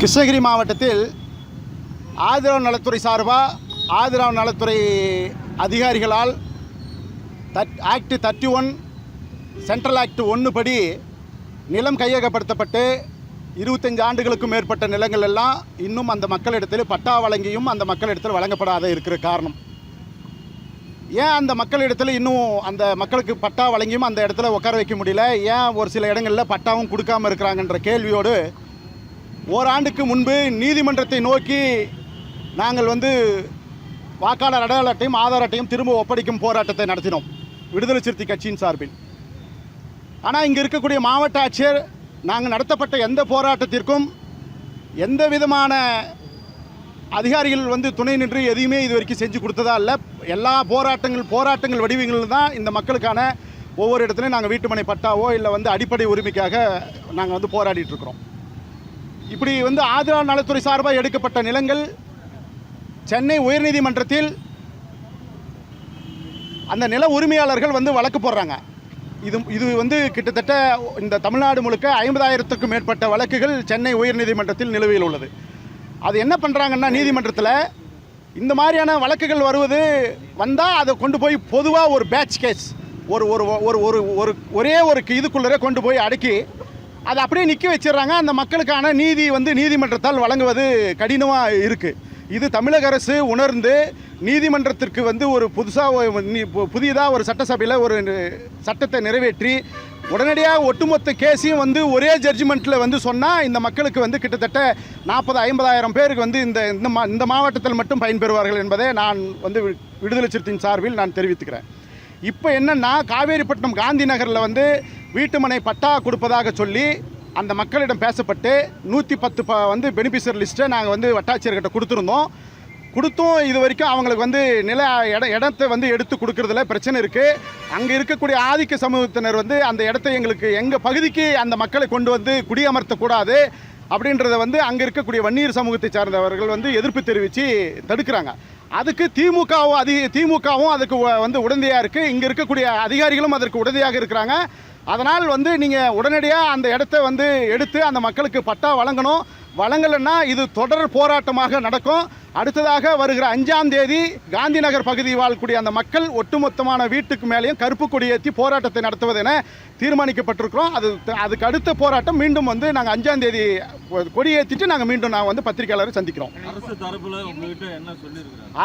கிருஷ்ணகிரி மாவட்டத்தில் ஆதரவு நலத்துறை சார்பாக ஆதரவு நலத்துறை அதிகாரிகளால் ஆக்ட் 31 சென்ட்ரல் ஆக்ட் 1 படி நிலம் கையகப்படுத்தப்பட்டு 25 ஆண்டுகளுக்கும் மேற்பட்ட நிலங்கள் எல்லாம் இன்னும் அந்த மக்களிடத்தில் பட்டா வழங்கியும் அந்த மக்களிடத்தில் வழங்கப்படாத இருக்கிற காரணம். ஏன் அந்த மக்களிடத்தில் இன்னும் அந்த மக்களுக்கு பட்டா வழங்கியும் அந்த இடத்துல உட்கார வைக்க முடியல, ஏன் ஒரு சில இடங்களில் பட்டாவும் கொடுக்காமல் இருக்கிறாங்கன்ற கேள்வியோடு ஓராண்டுக்கு முன்பு நீதிமன்றத்தை நோக்கி நாங்கள் வாக்காளர் அடையாள அட்டையும் ஆதார் அட்டையும் திரும்ப ஒப்படைக்கும் போராட்டத்தை நடத்தினோம் விடுதலை சிறுத்தை கட்சியின் சார்பில். ஆனால் இங்கே இருக்கக்கூடிய மாவட்ட ஆட்சியர் நாங்கள் நடத்தப்பட்ட எந்த போராட்டத்திற்கும் எந்த விதமான அதிகாரிகள் துணை நின்று எதையுமே இது வரைக்கும் செஞ்சு கொடுத்ததா இல்லை. எல்லா போராட்டங்கள் வடிவங்கள் தான் இந்த மக்களுக்கான ஒவ்வொரு இடத்துலையும் நாங்கள் வீட்டுமனை பட்டாவோ இல்லை அடிப்படை உரிமைக்காக நாங்கள் போராடிட்டு இருக்கிறோம். இப்படி ஆதரவு நலத்துறை சார்பாக எடுக்கப்பட்ட நிலங்கள் சென்னை உயர்நீதிமன்றத்தில் அந்த நில உரிமையாளர்கள் வழக்கு போடுறாங்க. இது கிட்டத்தட்ட இந்த தமிழ்நாடு முழுக்க 50,000க்கும் மேற்பட்ட வழக்குகள் சென்னை உயர்நீதிமன்றத்தில் நிலுவையில் உள்ளது. அது என்ன பண்ணுறாங்கன்னா, நீதிமன்றத்தில் இந்த மாதிரியான வழக்குகள் வந்தால் அதை கொண்டு போய் பொதுவாக ஒரு பேட்ச் கேஸ் ஒரே ஒரு இதுக்குள்ளே கொண்டு போய் அடக்கி அதை அப்படியே நிற்க வச்சிடுறாங்க. அந்த மக்களுக்கான நீதி நீதிமன்றத்தால் வழங்குவது கடினமாக இருக்குது. இது தமிழக அரசு உணர்ந்து நீதிமன்றத்திற்கு ஒரு புதியதாக ஒரு சட்டசபையில் ஒரு சட்டத்தை நிறைவேற்றி உடனடியாக ஒட்டுமொத்த கேஸையும் ஒரே ஜட்ஜ்மெண்ட்டில் சொன்னால் இந்த மக்களுக்கு கிட்டத்தட்ட 40,000-50,000 பேருக்கு இந்த மாவட்டத்தில் மட்டும் பயன்பெறுவார்கள் என்பதை நான் விடுதலை சிறுத்தையின் சார்பில் நான் தெரிவித்துக்கிறேன். இப்போ என்னென்னா, காவேரிப்பட்டினம் காந்தி நகரில் வீட்டுமனை பட்டா கொடுப்பதாக சொல்லி அந்த மக்களிடம் பேசப்பட்டு 110 பெனிஃபிஷியர் லிஸ்ட்டை நாங்கள் வட்டாட்சியர்கிட்ட கொடுத்தும் இது வரைக்கும் அவங்களுக்கு நில இடத்தை எடுத்து கொடுக்கறதுல பிரச்சனை இருக்குது. அங்கே இருக்கக்கூடிய ஆதிக்க சமூகத்தினர் அந்த இடத்த எங்களுக்கு எங்கள் பகுதிக்கு அந்த மக்களை கொண்டு குடியமர்த்தக்கூடாது அப்படின்றத அங்கே இருக்கக்கூடிய வன்னியர் சமூகத்தை சார்ந்தவர்கள் எதிர்ப்பு தெரிவித்து தடுக்கிறாங்க. அதுக்கு திமுகவும் அதுக்கு உடந்தையாக இருக்குது. இங்கே இருக்கக்கூடிய அதிகாரிகளும் அதற்கு உடந்தையாக இருக்கிறாங்க. அதனால் நீங்கள் உடனடியாக அந்த இடத்த எடுத்து அந்த மக்களுக்கு பட்டா வழங்கணும். வழங்கலைன்னா இது தொடர் போராட்டமாக நடக்கும். அடுத்ததாக வருகிற 5ஆம் தேதி காந்தி நகர் பகுதி வாழக்கூடிய அந்த மக்கள் ஒட்டுமொத்தமான வீட்டுக்கு மேலேயும் கருப்பு கொடியேற்றி போராட்டத்தை நடத்துவதென தீர்மானிக்கப்பட்டிருக்கிறோம். அதுக்கு அடுத்த போராட்டம் மீண்டும் நாங்கள் 5ஆம் தேதி கொடியேற்றிட்டு நாங்கள் மீண்டும் நான் பத்திரிகையாளரை சந்திக்கிறோம்.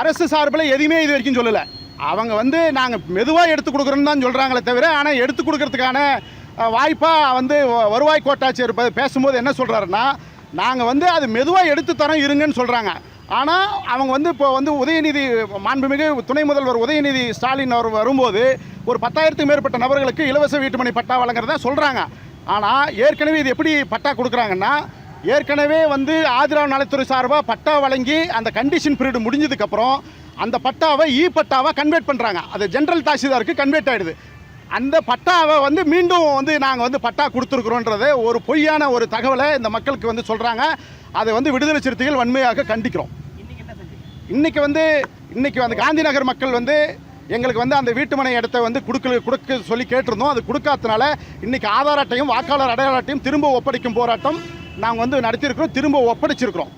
அரசு சார்பில் எதுவுமே இது வரைக்கும் சொல்லலை. அவங்க நாங்கள் மெதுவாக எடுத்து கொடுக்குறோன்னு தான் சொல்கிறாங்களே தவிர, ஆனால் எடுத்து கொடுக்கறதுக்கான வாய்ப்பாக வருவாய் கோட்டாட்சியர் பேசும்போது என்ன சொல்கிறாருன்னா, நாங்கள் அது மெதுவாக எடுத்து தரோம் இருங்கன்னு சொல்கிறாங்க. ஆனால் அவங்க இப்போ உதயநிதி மாண்புமிகு துணை முதல்வர் உதயநிதி ஸ்டாலின் அவர் வரும்போது ஒரு 10,000க்கும் மேற்பட்ட நபர்களுக்கு இலவச வீட்டுமனை பட்டா வழங்குறதா சொல்கிறாங்க. ஆனால் ஏற்கனவே இது எப்படி பட்டா கொடுக்குறாங்கன்னா, ஏற்கனவே ஆதரவு நலத்துறை சார்பாக பட்டா வழங்கி அந்த கண்டிஷன் பீரியட் முடிஞ்சதுக்கப்புறம் அந்த பட்டாவை பட்டாவாக கன்வெர்ட் பண்ணுறாங்க. அது ஜென்ரல் தாசில்தாருக்கு கன்வெர்ட் ஆகிடுது. அந்த பட்டாவை மீண்டும் நாங்கள் பட்டா கொடுத்துருக்குறோன்றதை ஒரு பொய்யான ஒரு தகவலை இந்த மக்களுக்கு சொல்கிறாங்க. அதை விடுதலை சிறுத்தைகள் வன்மையாக கண்டிக்கிறோம். இன்னைக்கு காந்தி நகர் மக்கள் எங்களுக்கு அந்த வீட்டுமனை இடத்தை கொடுக்க சொல்லி கேட்டிருந்தோம். அது கொடுக்காதனால இன்றைக்கி ஆதார் அட்டையும் வாக்காளர் அடையாள அட்டையும் திரும்ப ஒப்படைக்கும் போராட்டம் நாங்கள் நடத்தியிருக்கிறோம். திரும்ப ஒப்படைச்சிருக்கிறோம்.